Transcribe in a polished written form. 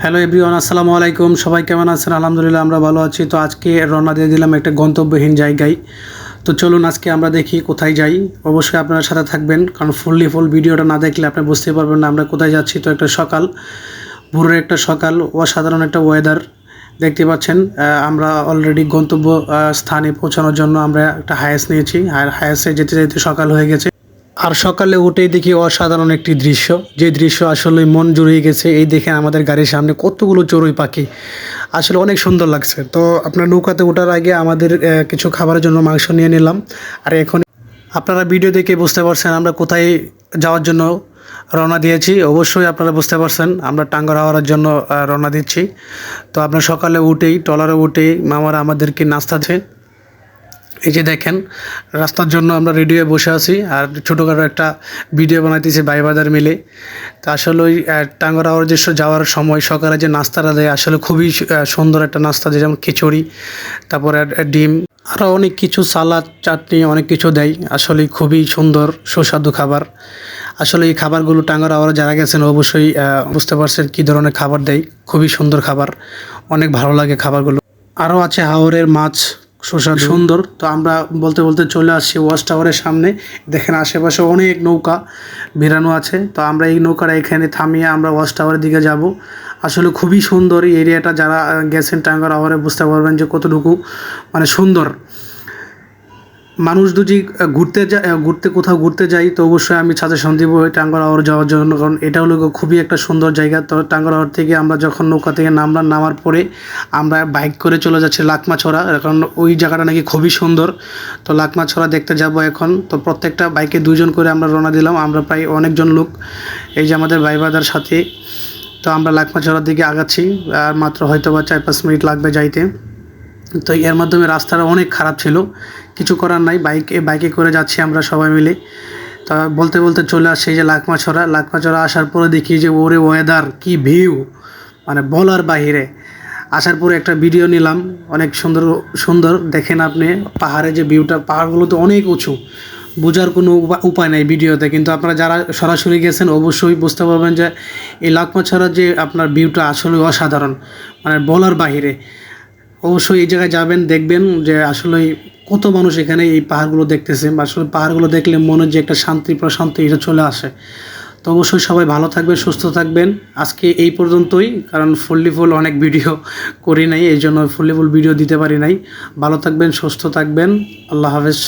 Hello everyone, আসসালামু আলাইকুম। সবাই কেমন আছেন? আলহামদুলিল্লাহ, আমরা ভালো আছি। তো আজকে রওনা দিয়ে দিলাম একটা গন্তব্যহীন জায়গায়। তো চলুন আজকে আমরা দেখি কোথায় যাই। অবশ্যই আপনার সাথে থাকবেন, কারণ ফুল ভিডিওটা না দেখলে আপনি বুঝতে পারবেন না আমরা কোথায় যাচ্ছি। তো একটা সকাল, ভোরের একটা সকাল, অসাধারণ একটা ওয়েদার দেখতে পাচ্ছেন। আমরা অলরেডি গন্তব্য স্থানে পৌঁছানোর জন্য আমরা একটা হায়াস নিয়েছি, আর হায়াসে যেতে যেতে সকাল হয়ে গেছে। আর সকালে উঠেই দেখি অসাধারণ একটি দৃশ্য, যে দৃশ্য আসলে মন জুড়িয়ে গেছে। এই দেখে আমাদের গাড়ির সামনে কতগুলো চড়ুই পাখি, আসলে অনেক সুন্দর লাগছে। তো আপনার নৌকাতে ওঠার আগে আমাদের কিছু খাবারের জন্য মাংস নিয়ে নিলাম। আর এখন আপনারা ভিডিও দেখে বুঝতে পারছেন আমরা কোথায় যাওয়ার জন্য রওনা দিয়েছি। অবশ্যই আপনারা বুঝতে পারছেন আমরা টাঙ্গার হওয়ার জন্য রওনা দিচ্ছি। তো আপনার সকালে উঠেই ট্রলারে উঠেই মামারা আমাদেরকে নাস্তা দিচ্ছে। এই যে দেখেন, রাস্তার জন্য আমরা রেডি হয়ে বসে আছি, আর ছোটোখাটো একটা ভিডিও বানাইতেছি ভাই বাজার মিলে। তো আসলে ওই টাঙ্গার যে যাওয়ার সময় সকালে যে নাস্তাটা দেয় আসলে খুবই সুন্দর একটা নাস্তা, যেমন খিচুড়ি, তারপরে ডিম, আরও অনেক কিছু সালাদ চাটনি অনেক কিছু দেয়। আসলে খুবই সুন্দর সুস্বাদু খাবার। আসলে এই খাবারগুলো টাঙ্গার যারা গেছেন অবশ্যই বুঝতে পারছেন কী ধরনের খাবার দেয়। খুবই সুন্দর খাবার, অনেক ভালো লাগে খাবারগুলো। আরও আছে হাওরের মাছ, সুস্বাদু সুন্দর। তো আমরা বলতে বলতে চলে আসছি ওয়াচ টাওয়ারের সামনে। দেখেন আশেপাশে অনেক নৌকা ভিড়ানো আছে। তো আমরা এই নৌকাটা এখানে থামিয়ে আমরা ওয়াচ টাওয়ারের দিকে যাব। আসলে খুবই সুন্দর এই এরিয়াটা, যারা গেছেন টাঙ্গার হাওরে বুঝতে পারবেন যে কতটুকু মানে সুন্দর। মানুষ যদি কোথাও ঘুরতে যাই তো অবশ্যই আমি সাজেশন দিব টাঙ্গার হাওর যাওয়ার জন্য, কারণ এটা হলো খুবই একটা সুন্দর জায়গা। তো টাঙ্গার হাওর থেকে আমরা যখন নৌকা থেকে নামার পরে আমরা বাইক করে চলে যাচ্ছি লাকমাছড়া, কারণ ওই জায়গাটা নাকি খুবই সুন্দর। তো লাকমাছড়া দেখতে যাব এখন। তো প্রত্যেকটা বাইকে দুজন করে আমরা রওনা দিলাম। আমরা প্রায় অনেকজন লোক, এই যে আমাদের ভাইবাদার সাথে। তো আমরা লাকমাছড়ার দিকে আগাচ্ছি, আর মাত্র হয়তো বা 4-5 মিনিট লাগবে যাইতে। তো এর মাধ্যমে রাস্তাটা অনেক খারাপ ছিল, কিছু করার নাই, বাইকে করে যাচ্ছি আমরা সবাই মিলে। তা বলতে বলতে চলে আসছে এই যে লাকমাছড়া আসার পরে দেখি যে ওরে ওয়েদার কি ভিউ, মানে বলার বাহিরে। আসার পরে একটা ভিডিও নিলাম, অনেক সুন্দর সুন্দর। দেখেন আপনি পাহাড়ে যে ভিউটা, পাহাড়গুলো তো অনেক উঁচু, বোঝার কোনো উপায় নাই ভিডিওতে, কিন্তু আপনারা যারা সরাসরি গেছেন অবশ্যই বুঝতে পারবেন যে এই লাকমাছড়ার যে আপনার ভিউটা আসলে অসাধারণ, মানে বলার বাহিরে। অবশ্যই এই জায়গায় যাবেন, দেখবেন যে আসলে কত মানুষ এখানে এই পাহাড়গুলো দেখতেছে। আসলে পাহাড়গুলো দেখলে মনে যে একটা শান্তি প্রশান্তি এটা চলে আসে। তো অবশ্যই সবাই ভালো থাকবেন, সুস্থ থাকবেন। আজকে এই পর্যন্তই, কারণ ফুল অনেক ভিডিও করি নাই, এই জন্য ফুল ভিডিও দিতে পারি নাই। ভালো থাকবেন, সুস্থ থাকবেন। আল্লাহ হাফেজ।